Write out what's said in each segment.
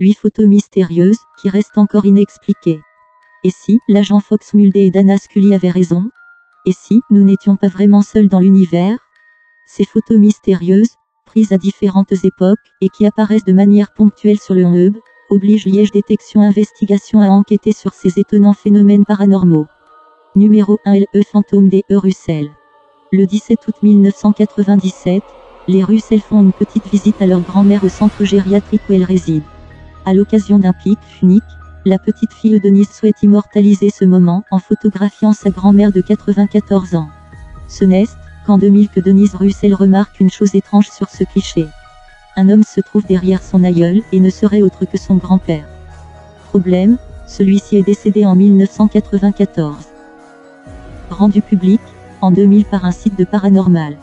8 photos mystérieuses, qui restent encore inexpliquées. Et si, l'agent Fox Mulder et Dana Scully avaient raison? Et si, nous n'étions pas vraiment seuls dans l'univers? Ces photos mystérieuses, prises à différentes époques, et qui apparaissent de manière ponctuelle sur le web, obligent Liège Détection Investigation à enquêter sur ces étonnants phénomènes paranormaux. Numéro 1 Le fantôme des Russell. Le 17 août 1997, les Russell font une petite visite à leur grand-mère au centre gériatrique où elle réside. À l'occasion d'un pique-nique, la petite fille Denise souhaite immortaliser ce moment en photographiant sa grand-mère de 94 ans. Ce n'est qu'en 2000 que Denise Russell remarque une chose étrange sur ce cliché. Un homme se trouve derrière son aïeul et ne serait autre que son grand-père. Problème, celui-ci est décédé en 1994. Rendu public, en 2000 par un site de paranormal.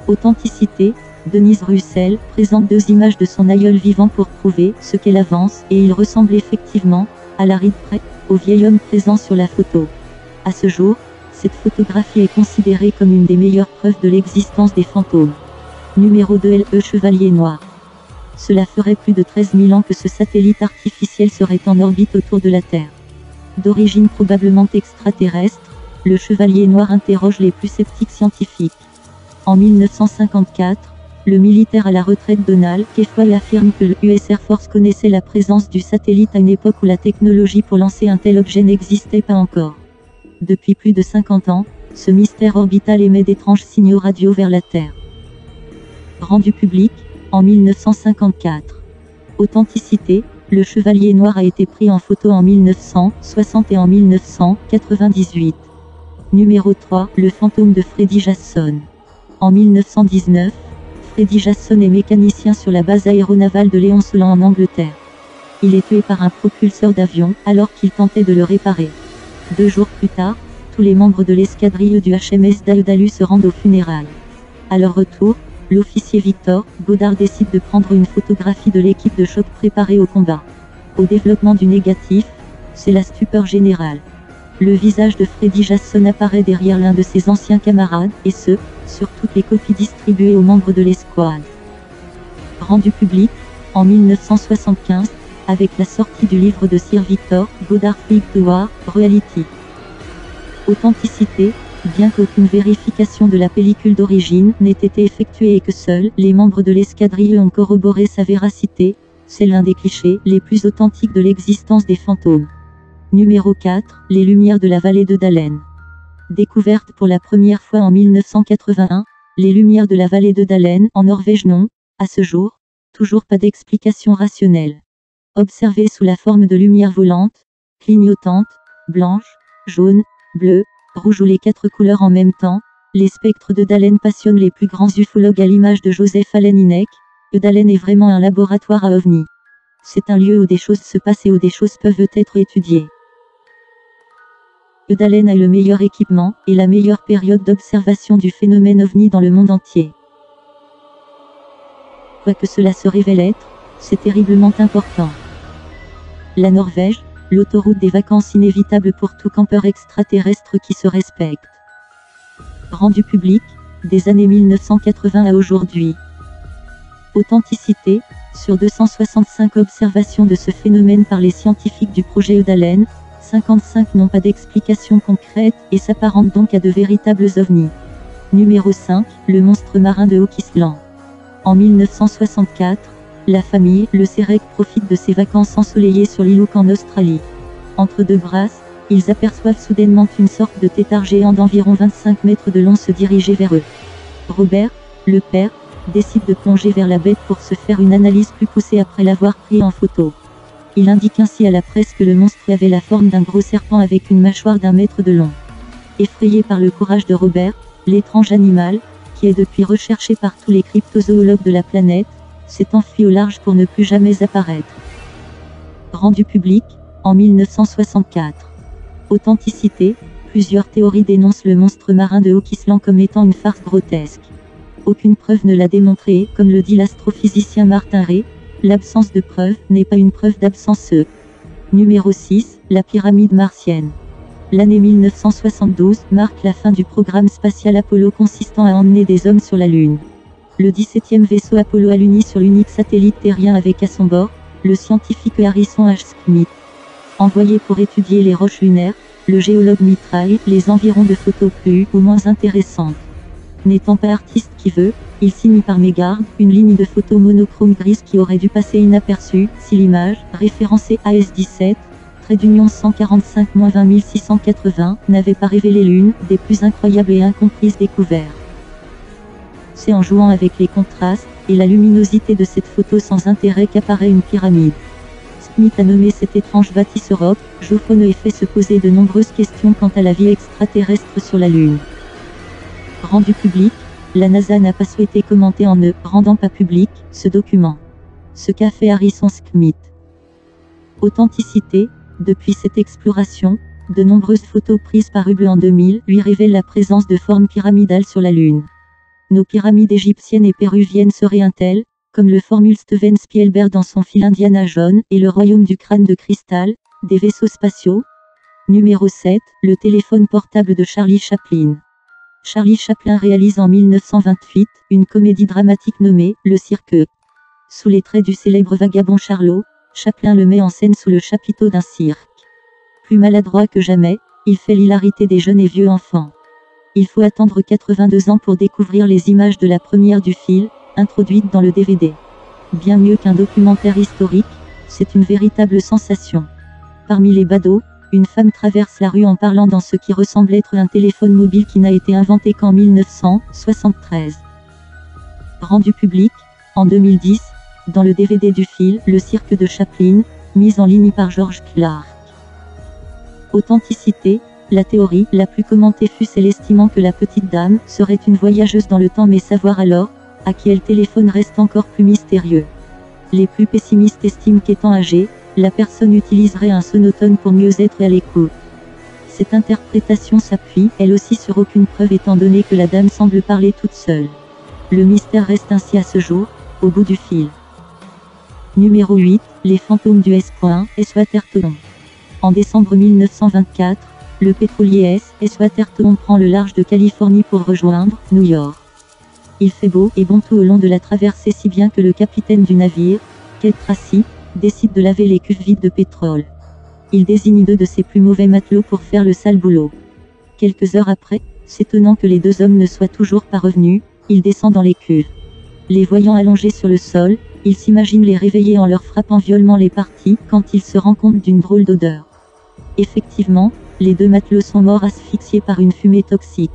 Authenticité, Denise Russell présente 2 images de son aïeul vivant pour prouver ce qu'elle avance et il ressemble effectivement, à la ride près, au vieil homme présent sur la photo. À ce jour, cette photographie est considérée comme une des meilleures preuves de l'existence des fantômes. Numéro 2 Le Chevalier Noir. Cela ferait plus de 13 000 ans que ce satellite artificiel serait en orbite autour de la Terre. D'origine probablement extraterrestre, le Chevalier Noir interroge les plus sceptiques scientifiques. En 1954, le militaire à la retraite Donald Kefwal affirme que le US Air Force connaissait la présence du satellite à une époque où la technologie pour lancer un tel objet n'existait pas encore. Depuis plus de 50 ans, ce mystère orbital émet d'étranges signaux radio vers la Terre. Rendu public, en 1954. Authenticité, le Chevalier Noir a été pris en photo en 1960 et en 1998. Numéro 3 Le fantôme de Freddy Jason. En 1919, Freddy Jason est mécanicien sur la base aéronavale de Léon-Solan en Angleterre. Il est tué par un propulseur d'avion, alors qu'il tentait de le réparer. 2 jours plus tard, tous les membres de l'escadrille du HMS Daedalus se rendent aux funérailles. À leur retour, l'officier Victor Goddard décide de prendre une photographie de l'équipe de choc préparée au combat. Au développement du négatif, c'est la stupeur générale. Le visage de Freddy Jason apparaît derrière l'un de ses anciens camarades, et ce, sur toutes les copies distribuées aux membres de l'escouade. Rendu public, en 1975, avec la sortie du livre de Sir Victor Goddard Freak to War, Reality. Authenticité, bien qu'aucune vérification de la pellicule d'origine n'ait été effectuée et que seuls les membres de l'escadrille ont corroboré sa véracité, c'est l'un des clichés les plus authentiques de l'existence des fantômes. Numéro 4, les lumières de la vallée de Dalen. Découverte pour la première fois en 1981, les lumières de la vallée de Dalen en Norvège n'ont, à ce jour, toujours pas d'explication rationnelle. Observées sous la forme de lumières volantes, clignotantes, blanches, jaunes, bleues, rouges ou les 4 couleurs en même temps, les spectres de Dalen passionnent les plus grands ufologues à l'image de Joseph Allen Hynek. Dalen est vraiment un laboratoire à ovnis. C'est un lieu où des choses se passent et où des choses peuvent être étudiées. Dalen a le meilleur équipement et la meilleure période d'observation du phénomène ovni dans le monde entier. Quoi que cela se révèle être, c'est terriblement important. La Norvège, l'autoroute des vacances inévitable pour tout campeur extraterrestre qui se respecte. Rendu public, des années 1980 à aujourd'hui. Authenticité, sur 265 observations de ce phénomène par les scientifiques du projet Dalen, 55 n'ont pas d'explication concrète et s'apparentent donc à de véritables ovnis. Numéro 5, le monstre marin de Hawk Island. En 1964, la famille, le Serek, profite de ses vacances ensoleillées sur l'île Hawke en Australie. Entre 2 brasses, ils aperçoivent soudainement une sorte de tétard géant d'environ 25 mètres de long se diriger vers eux. Robert, le père, décide de plonger vers la bête pour se faire une analyse plus poussée après l'avoir pris en photo. Il indique ainsi à la presse que le monstre avait la forme d'un gros serpent avec une mâchoire d'1 mètre de long. Effrayé par le courage de Robert, l'étrange animal, qui est depuis recherché par tous les cryptozoologues de la planète, s'est enfui au large pour ne plus jamais apparaître. Rendu public, en 1964. Authenticité, plusieurs théories dénoncent le monstre marin de Hawk Island comme étant une farce grotesque. Aucune preuve ne l'a démontré, comme le dit l'astrophysicien Martin Ray. L'absence de preuve n'est pas une preuve d'absence. Numéro 6, la pyramide martienne. L'année 1972 marque la fin du programme spatial Apollo consistant à emmener des hommes sur la Lune. Le 17e vaisseau Apollo a l'uni sur l'unique satellite terrien avec à son bord, le scientifique Harrison H. Smith. Envoyé pour étudier les roches lunaires, le géologue mitraille les environs de photos plus ou moins intéressantes. N'étant pas artiste qui veut, il signe par mégarde une ligne de photos monochrome grise qui aurait dû passer inaperçue si l'image, référencée AS17, trait d'union 145-20680, n'avait pas révélé l'une des plus incroyables et incomprises découvertes. C'est en jouant avec les contrastes et la luminosité de cette photo sans intérêt qu'apparaît une pyramide. Smith a nommé cette étrange bâtisse Europe, Jophone et fait se poser de nombreuses questions quant à la vie extraterrestre sur la Lune. Rendu public, la NASA n'a pas souhaité commenter en ne rendant pas public ce document. Ce qu'a fait Harrison Smith. Authenticité, depuis cette exploration, de nombreuses photos prises par Hubble en 2000 lui révèlent la présence de formes pyramidales sur la Lune. Nos pyramides égyptiennes et péruviennes seraient un tel, comme le formule Steven Spielberg dans son film Indiana Jones et le royaume du crâne de cristal, des vaisseaux spatiaux. Numéro 7, le téléphone portable de Charlie Chaplin. Charlie Chaplin réalise en 1928 une comédie dramatique nommée Le Cirque. Sous les traits du célèbre vagabond Charlot, Chaplin le met en scène sous le chapiteau d'un cirque. Plus maladroit que jamais, il fait l'hilarité des jeunes et vieux enfants. Il faut attendre 82 ans pour découvrir les images de la première du film, introduite dans le DVD. Bien mieux qu'un documentaire historique, c'est une véritable sensation. Parmi les badauds, une femme traverse la rue en parlant dans ce qui ressemble être un téléphone mobile qui n'a été inventé qu'en 1973. Rendu public, en 2010, dans le DVD du film Le Cirque de Chaplin, mis en ligne par George Clark. Authenticité, la théorie la plus commentée fut celle estimant que la petite dame serait une voyageuse dans le temps, mais savoir alors à qui elle téléphone reste encore plus mystérieux. Les plus pessimistes estiment qu'étant âgée, la personne utiliserait un sonotone pour mieux être à l'écoute. Cette interprétation s'appuie, elle aussi, sur aucune preuve étant donné que la dame semble parler toute seule. Le mystère reste ainsi à ce jour, au bout du fil. Numéro 8, les fantômes du S. Waterton. En décembre 1924, le pétrolier S. Waterton prend le large de Californie pour rejoindre New York. Il fait beau et bon tout au long de la traversée, si bien que le capitaine du navire, Kate Tracy, décide de laver les cuves vides de pétrole. Il désigne 2 de ses plus mauvais matelots pour faire le sale boulot. Quelques heures après, s'étonnant que les 2 hommes ne soient toujours pas revenus, il descend dans les cuves. Les voyant allongés sur le sol, il s'imagine les réveiller en leur frappant violemment les parties quand il se rend compte d'une drôle d'odeur. Effectivement, les 2 matelots sont morts asphyxiés par une fumée toxique.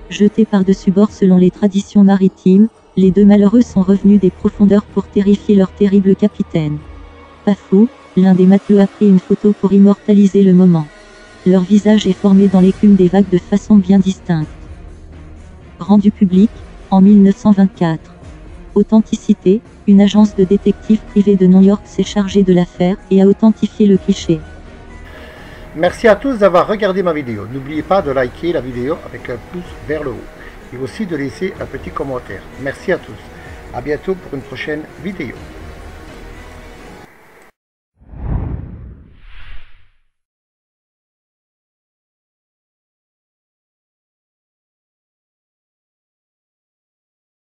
Jetés par-dessus bord selon les traditions maritimes, les 2 malheureux sont revenus des profondeurs pour terrifier leur terrible capitaine. Pas fou, l'un des matelots a pris une photo pour immortaliser le moment. Leur visage est formé dans l'écume des vagues de façon bien distincte. Rendu public, en 1924. Authenticité, une agence de détectives privée de New York s'est chargée de l'affaire et a authentifié le cliché. Merci à tous d'avoir regardé ma vidéo. N'oubliez pas de liker la vidéo avec un pouce vers le haut et aussi de laisser un petit commentaire. Merci à tous. À bientôt pour une prochaine vidéo.